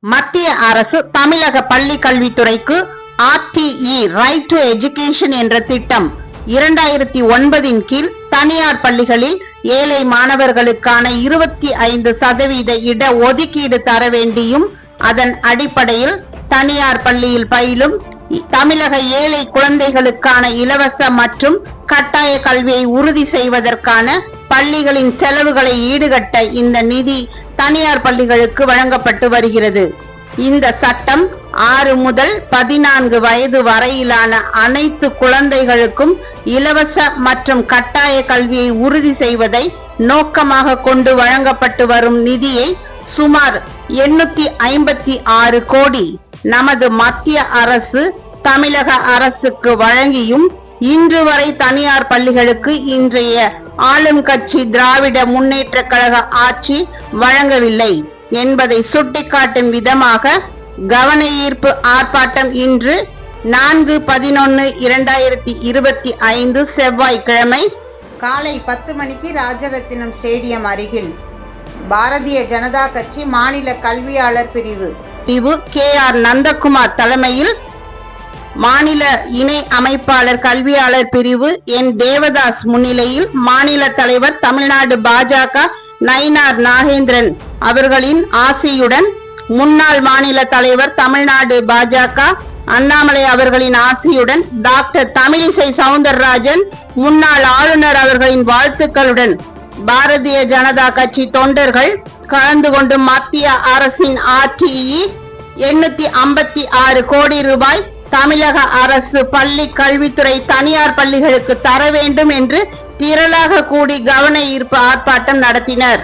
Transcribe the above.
மத்திய அரசு தமிழக பள்ளி கல்வித்துறைக்கு RTE ரைட் டு எஜுகேஷன் என்ற திட்டம் 2009 கீழ் தனியார் பள்ளிகளில் ஏழை மாணவர்களுக்கான 25% இட ஒதுக்கீடு தர வேண்டியும் அதன் அடிப்படையில் தனியார் பள்ளியில் பயிலும் தமிழக ஏழை குழந்தைகளுக்கான இலவச மற்றும் கட்டாய கல்வியை உறுதி செய்வதற்கான பள்ளிகளின் செலவுகளை ஈடுகட்ட இந்த நிதி தனியார் பள்ளிகளுக்கு வழங்கப்பட்டு வருகிறது. இந்த சட்டம் 6 முதல் 14 வயது வரையிலான அனைத்து குழந்தைகளுக்கும் இலவச மற்றும் கட்டாய கல்வியை உறுதி செய்வதை நோக்கமாக கொண்டு வழங்கப்பட்டு வரும் நிதியை சுமார் 856 கோடி நமது மத்திய அரசு தமிழக அரசுக்கு வழங்கியும் இன்று வரை தனியார் பள்ளிகளுக்கு இன்றைய ஆளும் கட்சி திராவிட முன்னேற்ற கழக ஆட்சி வழங்கவில்லை என்பதை சுட்டிக்காட்டும் விதமாக கவன ஈர்ப்பு ஆர்ப்பாட்டம் இன்று 4/11/2025 செவ்வாய்க்கிழமை காலை 10 மணிக்கு ராஜரத்தினம் ஸ்டேடியம் அருகில் பாரதிய ஜனதா கட்சி மாநில கல்வியாளர் பிரிவு KR நந்தகுமார் தலைமையில் மாநில இணை அமைப்பாளர் கல்வியாளர் பிரிவு என் தேவதாஸ் முன்னிலையில் மாநில தலைவர் தமிழ்நாடு பாஜக நயினார் நாகேந்திரன் அவர்களின் ஆசியுடன் முன்னாள் மாநில தலைவர் தமிழ்நாடு பாஜக அண்ணாமலை அவர்களின் ஆசியுடன் டாக்டர் தமிழிசை சவுந்தரராஜன் முன்னாள் ஆளுநர் அவர்களின் வாழ்த்துக்களுடன் பாரதிய ஜனதா கட்சி தொண்டர்கள் கலந்து கொண்டு மத்திய அரசின் RTE 856 கோடி ரூபாய் தமிழக அரசு பள்ளி கல்வித்துறை தனியார் பள்ளிகளுக்கு தர வேண்டும் என்று திரளாக கூடி கவன ஈர்ப்பு ஆர்ப்பாட்டம் நடத்தினர்.